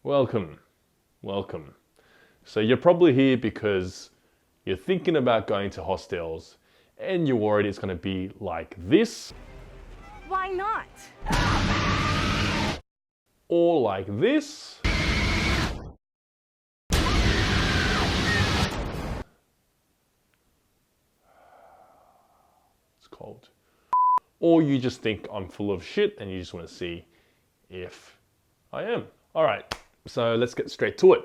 Welcome, welcome. So you're probably here because you're thinking about going to hostels and you're worried it's going to be like this Why not? or like this. It's cold. Or you just think I'm full of shit and you just want to see if I am. All right, so let's get straight to it.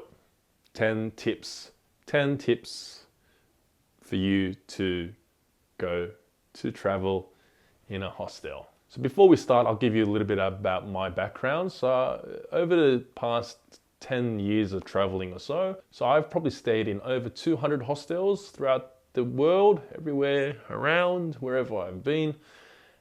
10 tips. 10 tips for you to go to travel in a hostel. So before we start, I'll give you a little bit about my background. So over the past 10 years of traveling or so I've probably stayed in over 200 hostels throughout the world, everywhere around, wherever I've been.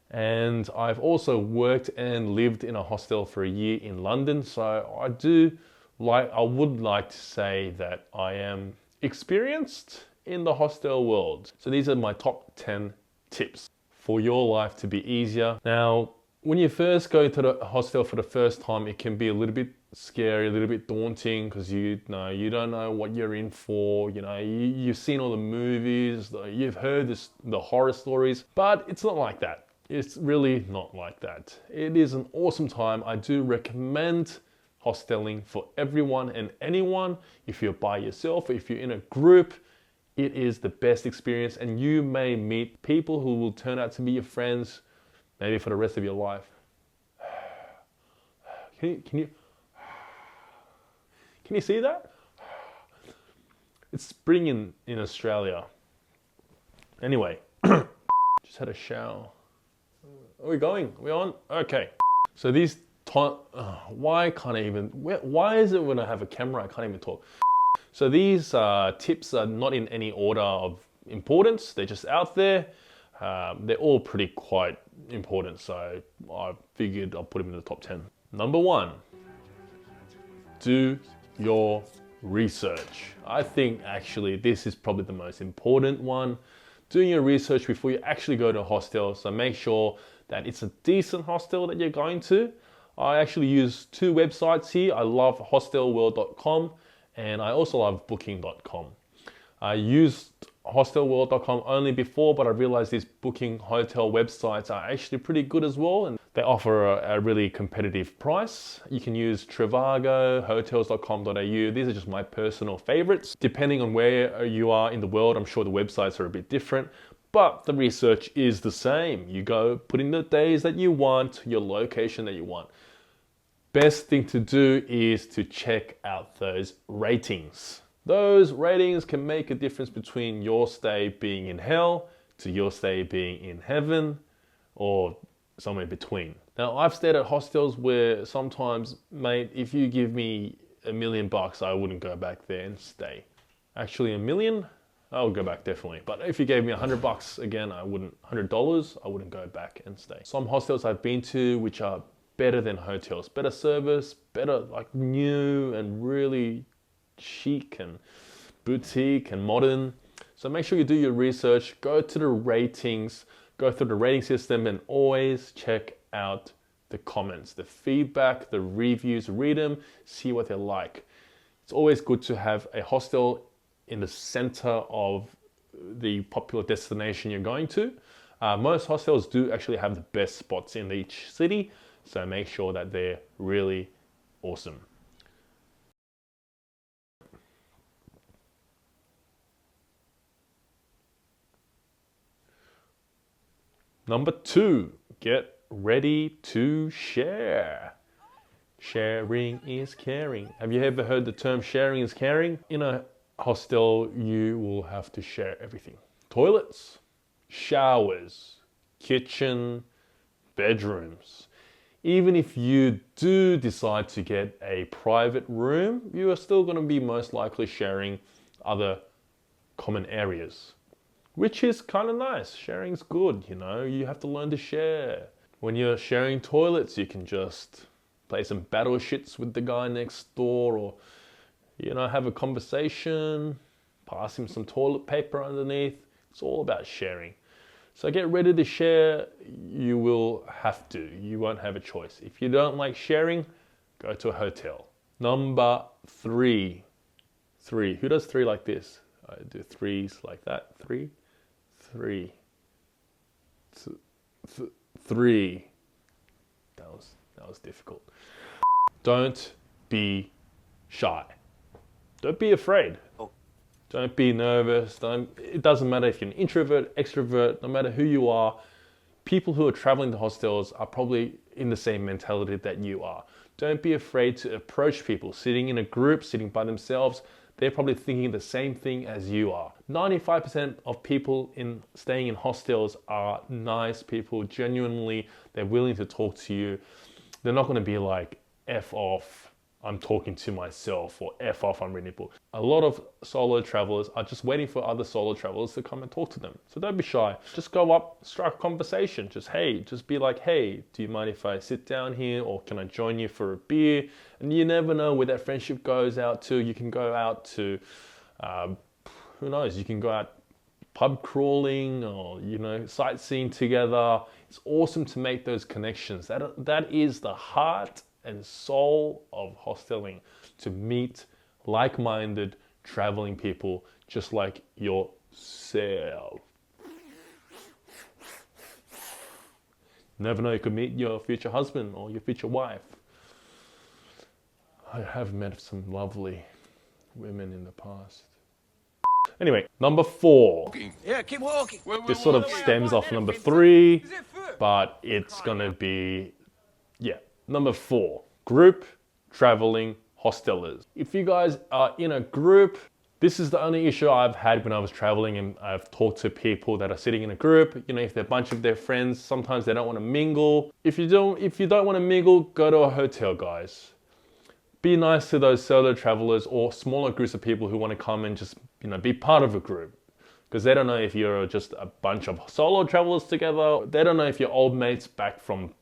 And I've also worked and lived in a hostel for a year in London. So I would like to say that I am experienced in the hostel world. So these are my top 10 tips for your life to be easier. Now, when you first go to the hostel for the first time, it can be a little bit scary, a little bit daunting because you don't know what you're in for. You've seen all the movies, you've heard the horror stories, but it's not like that. It's really not like that. It is an awesome time. I do recommend hosteling for everyone and anyone. If you're by yourself, if you're in a group, it is the best experience, and you may meet people who will turn out to be your friends maybe for the rest of your life. Can you see that? It's spring in Australia. Anyway, just had a shower. Are we going? Are we on? Okay. So these why is it when I have a camera I can't even talk? So these tips are not in any order of importance. They're just out there. They're all pretty quite important. So I figured I'll put them in the top 10. Number 1, do your research. I think actually this is probably the most important one. Doing your research before you actually go to a hostel. So make sure that it's a decent hostel that you're going to. I actually use 2 websites here. I love hostelworld.com and I also love booking.com. I used hostelworld.com only before, but I realized these booking hotel websites are actually pretty good as well, and they offer a really competitive price. You can use Trivago, hotels.com.au. These are just my personal favorites. Depending on where you are in the world, I'm sure the websites are a bit different, but the research is the same. You go put in the days that you want, your location that you want. Best thing to do is to check out those ratings. Those ratings can make a difference between your stay being in hell to your stay being in heaven or somewhere between. Now, I've stayed at hostels where sometimes, mate, if you give me $1 million, I wouldn't go back there and stay. Actually, $1 million? I would go back definitely. But if you gave me $100 again, $100, I wouldn't go back and stay. Some hostels I've been to which are better than hotels, better service, better like new and really chic and boutique and modern. So make sure you do your research, go to the ratings, go through the rating system, and always check out the comments, the feedback, the reviews, read them, see what they're like. It's always good to have a hostel in the center of the popular destination you're going to. Most hostels do actually have the best spots in each city, so make sure that they're really awesome. Number 2, get ready to share. Sharing is caring. Have you ever heard the term sharing is caring? In a hostel, you will have to share everything. Toilets, showers, kitchen, bedrooms. Even if you do decide to get a private room, you are still going to be most likely sharing other common areas, which is kind of nice. Sharing's good, you have to learn to share. When you're sharing toilets, you can just play some battle shits with the guy next door, or have a conversation, pass him some toilet paper underneath. It's all about sharing. So get ready to share. You will have to. You won't have a choice. If you don't like sharing, go to a hotel. Number three. Three. Who does three like this? I do threes like that. Three. Three. Three. That was difficult. Don't be shy. Don't be afraid. Don't be nervous. It doesn't matter if you're an introvert, extrovert, no matter who you are. People who are traveling to hostels are probably in the same mentality that you are. Don't be afraid to approach people. Sitting in a group, sitting by themselves, they're probably thinking the same thing as you are. 95% of people staying in hostels are nice people. Genuinely, they're willing to talk to you. They're not going to be like, F off, I'm talking to myself, or F off, I'm reading a book. A lot of solo travelers are just waiting for other solo travelers to come and talk to them. So don't be shy. Just go up, strike a conversation. Just be like, hey, do you mind if I sit down here, or can I join you for a beer? And you never know where that friendship goes out to. You can go out to, who knows, you can go out pub crawling, or, sightseeing together. It's awesome to make those connections. That is the heart and soul of hosteling, to meet like-minded traveling people just like yourself. Never know, you could meet your future husband or your future wife. I have met some lovely women in the past. Anyway, number 4. Yeah, keep walking. This sort of stems off number 3, but it's gonna be, number 4, group traveling hostelers. If you guys are in a group, this is the only issue I've had when I was traveling, and I've talked to people that are sitting in a group. If they're a bunch of their friends, sometimes they don't want to mingle. If you don't want to mingle, go to a hotel, guys. Be nice to those solo travelers or smaller groups of people who want to come and just, be part of a group. Because they don't know if you're just a bunch of solo travelers together. They don't know if you're old mates back from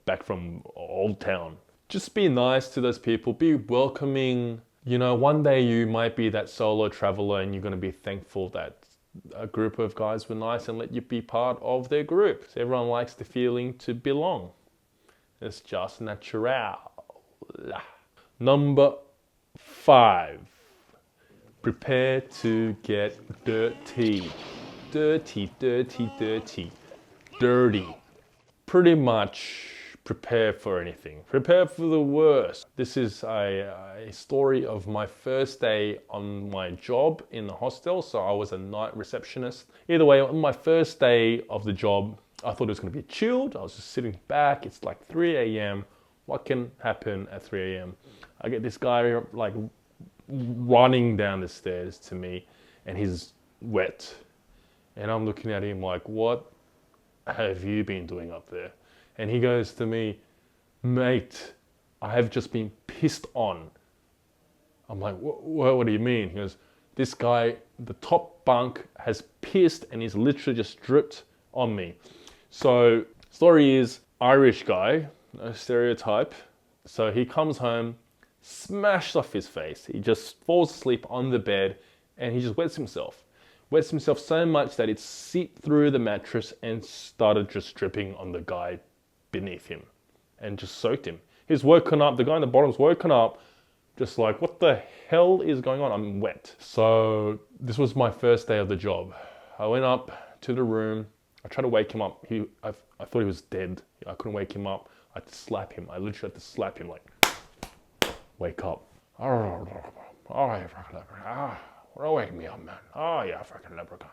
back from Old Town. Just be nice to those people. Be welcoming. One day you might be that solo traveler, and you're going to be thankful that a group of guys were nice and let you be part of their group. So everyone likes the feeling to belong. It's just natural. Number 5. Prepare to get dirty. Dirty. Pretty much prepare for anything. Prepare for the worst. This is a story of my first day on my job in the hostel. So I was a night receptionist. Either way, on my first day of the job, I thought it was going to be chilled. I was just sitting back. It's like 3 a.m. What can happen at 3 a.m.? I get this guy like running down the stairs to me, and he's wet. And I'm looking at him like, what have you been doing up there? And he goes to me, mate, I have just been pissed on. I'm like, what do you mean? He goes, this guy, the top bunk has pissed and he's literally just dripped on me. So, story is, Irish guy, no stereotype. So he comes home, smashed off his face. He just falls asleep on the bed and he just wets himself. Wets himself so much that it seeped through the mattress and started just dripping on the guy beneath him and just soaked him. He's woken up, the guy on the bottom's woken up, just like, what the hell is going on? I'm wet. So this was my first day of the job. I went up to the room. I tried to wake him up. I thought he was dead. I couldn't wake him up. I had to slap him. I literally had to slap him like, wake up. Oh, you fucking leprechaun. Well, wake me up, man. Oh, yeah, fucking leprechaun.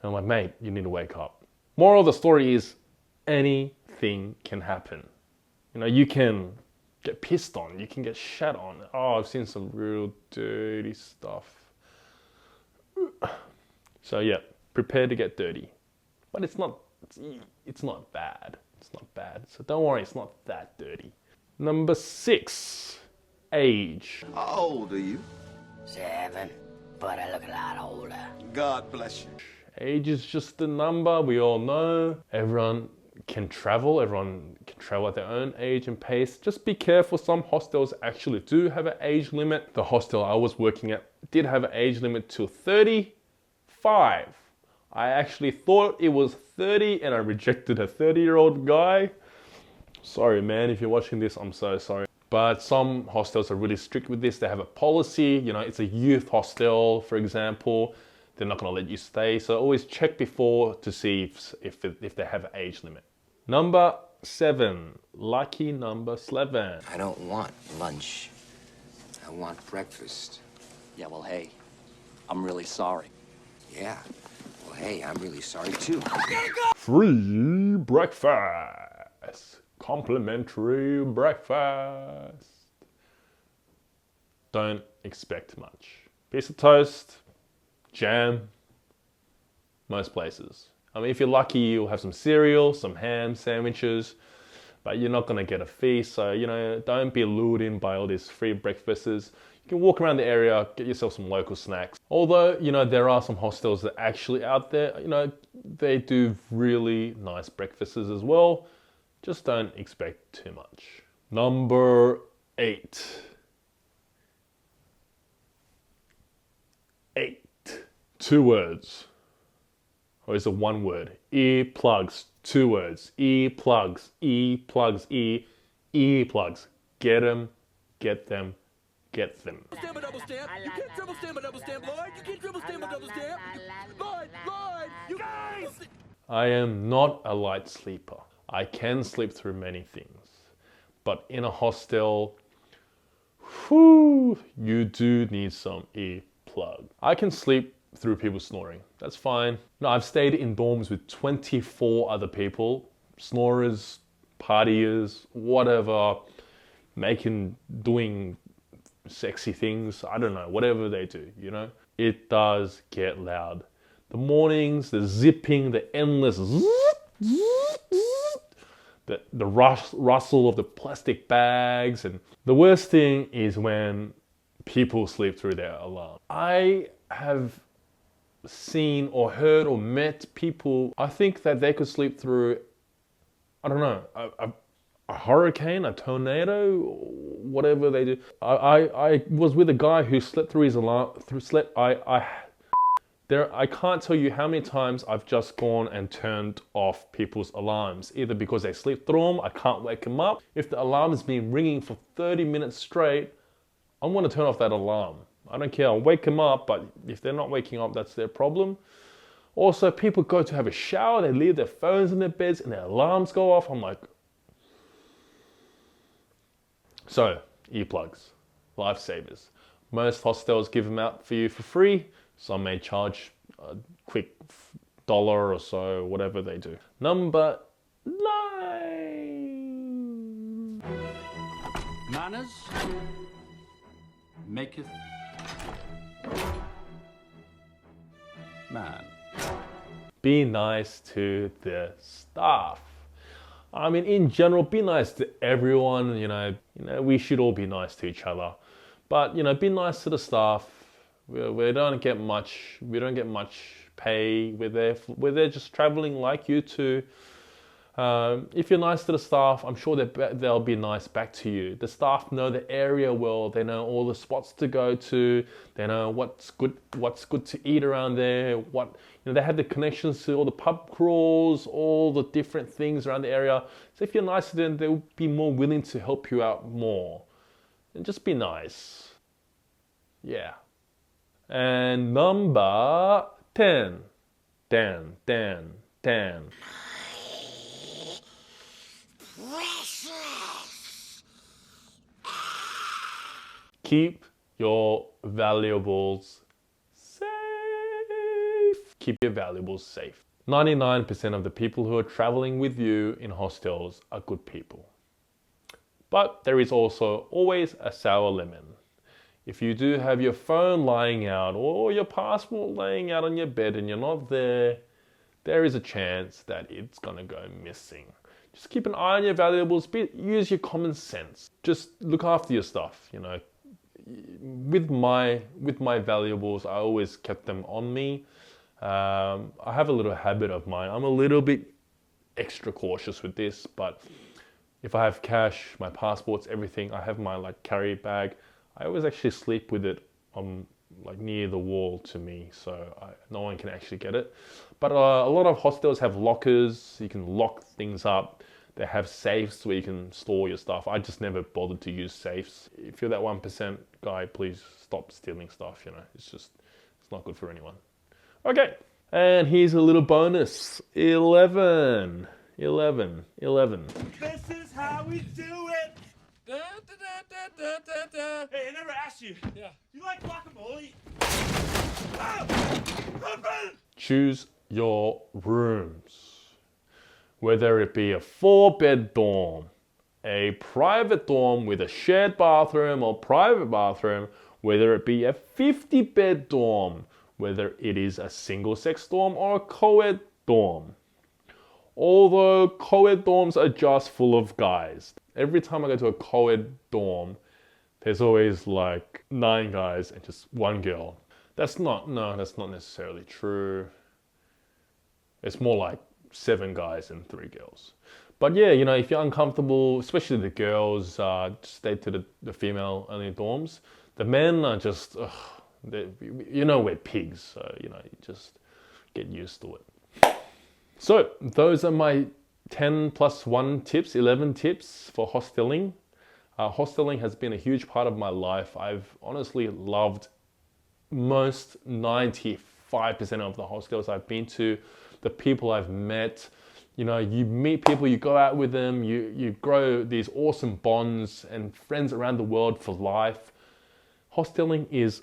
And I'm like, mate, you need to wake up. Moral of the story is, anything can happen. You can get pissed on. You can get shat on. Oh, I've seen some real dirty stuff. So yeah, prepare to get dirty. But it's not bad. It's not bad. So don't worry, it's not that dirty. Number 6. Age. How old are you? 7, but I look a lot older. God bless you. Age is just a number, we all know. Everyone can travel at their own age and pace. Just be careful, some hostels actually do have an age limit. The hostel I was working at did have an age limit till 35. I actually thought it was 30 and I rejected a 30-year-old guy. Sorry man, if you're watching this, I'm so sorry. But some hostels are really strict with this. They have a policy, it's a youth hostel, for example. They're not going to let you stay. So always check before to see if they have an age limit. Number 7, lucky number 7. I don't want lunch. I want breakfast. Yeah, well, hey, I'm really sorry. Yeah. Well, hey, I'm really sorry too. Free breakfast. Complimentary breakfast. Don't expect much. Piece of toast, jam, most places. I mean, if you're lucky, you'll have some cereal, some ham sandwiches, but you're not going to get a feast. So, don't be lured in by all these free breakfasts. You can walk around the area, get yourself some local snacks. Although, there are some hostels that are actually out there, they do really nice breakfasts as well. Just don't expect too much. Number 8. 8. 2 words. Or is it 1 word? Earplugs. 2 words. Earplugs. Earplugs. Earplugs. Get them. Get them. Get them. Stamp a double stamp. You can't triple stamp a double stamp, Lloyd. You can't triple stamp a double stamp. Lloyd, you guys! I am not a light sleeper. I can sleep through many things. But in a hostel, you do need some earplug. I can sleep through people snoring. That's fine. No, I've stayed in dorms with 24 other people, snorers, partiers, whatever, doing sexy things. I don't know, whatever they do, It does get loud. The mornings, the zipping, the endless the rustle of the plastic bags. And the worst thing is when people sleep through their alarm. I have seen or heard or met people, I think that they could sleep through, I don't know, a hurricane, a tornado, whatever they do. I was with a guy who slept through his alarm, I can't tell you how many times I've just gone and turned off people's alarms, either because they sleep through them, I can't wake them up. If the alarm has been ringing for 30 minutes straight, I'm going to turn off that alarm. I don't care, I'll wake them up, but if they're not waking up, that's their problem. Also, people go to have a shower, they leave their phones in their beds and their alarms go off. I'm like... So, earplugs, lifesavers. Most hostels give them out for you for free. Some may charge a quick $1 or so, whatever they do. Number 9. Manners maketh man. Be nice to the staff. I mean, in general, be nice to everyone. We should all be nice to each other. But, be nice to the staff. We don't get much. We don't get much pay. We're there just traveling like you too. If you're nice to the staff, I'm sure they'll be nice back to you. The staff know the area well. They know all the spots to go to. They know what's good to eat around there. They have the connections to all the pub crawls, all the different things around the area. So if you're nice to them, they'll be more willing to help you out more. And just be nice. Yeah. And number 10. Dan. Keep your valuables safe. Keep your valuables safe. 99% of the people who are traveling with you in hostels are good people. But there is also always a sour lemon. If you do have your phone lying out or your passport laying out on your bed and you're not there, there is a chance that it's going to go missing. Just keep an eye on your valuables. Use your common sense. Just look after your stuff, With my valuables, I always kept them on me. I have a little habit of mine. I'm a little bit extra cautious with this, but if I have cash, my passports, everything, I have my carry bag. I always actually sleep with it on near the wall to me, so no one can actually get it. But a lot of hostels have lockers. You can lock things up. They have safes where you can store your stuff. I just never bothered to use safes. If you're that 1% guy, please stop stealing stuff, you know. It's not good for anyone. Okay, and here's a little bonus. 11. This is how we do it. Hey, I never asked you. Yeah. You like guacamole? Choose your rooms. Whether it be a 4-bed dorm, a private dorm with a shared bathroom or private bathroom, whether it be a 50-bed dorm, whether it is a single-sex dorm or a co-ed dorm. Although co-ed dorms are just full of guys. Every time I go to a co-ed dorm, there's always like 9 guys and just 1 girl. That's not necessarily true. It's more like 7 guys and 3 girls. But yeah, you know, if you're uncomfortable, especially the girls, just stay to the female-only dorms. The men are just, you know, we're pigs, so, you know, you just get used to it. So, those are my 10 plus 1 tips, 11 tips for hosteling. Hosteling has been a huge part of my life. I've honestly loved most 95% of the hostels I've been to, the people I've met. You know, you meet people, you go out with them, you grow these awesome bonds and friends around the world for life. Hosteling is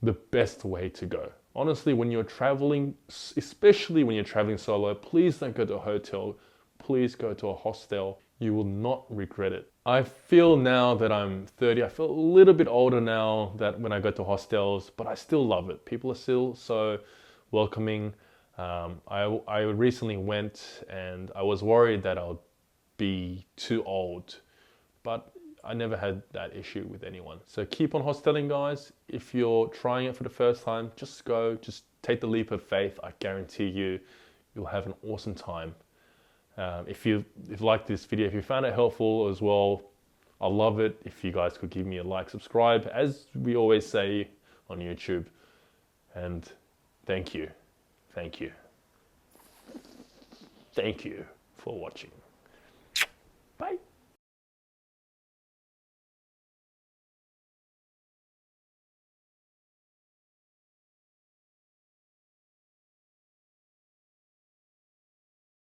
the best way to go. Honestly, when you're traveling, especially when you're traveling solo, please don't go to a hotel. Please go to a hostel. You will not regret it. I feel now that I'm 30, I feel a little bit older now that when I go to hostels, but I still love it. People are still so welcoming. I recently went and I was worried that I'll be too old, but I never had that issue with anyone. So keep on hosteling, guys. If you're trying it for the first time, just go, just take the leap of faith. I guarantee you'll have an awesome time. If you liked this video, if you found it helpful as well, I love it if you guys could give me a like, subscribe, as we always say on YouTube. And thank you for watching. Bye.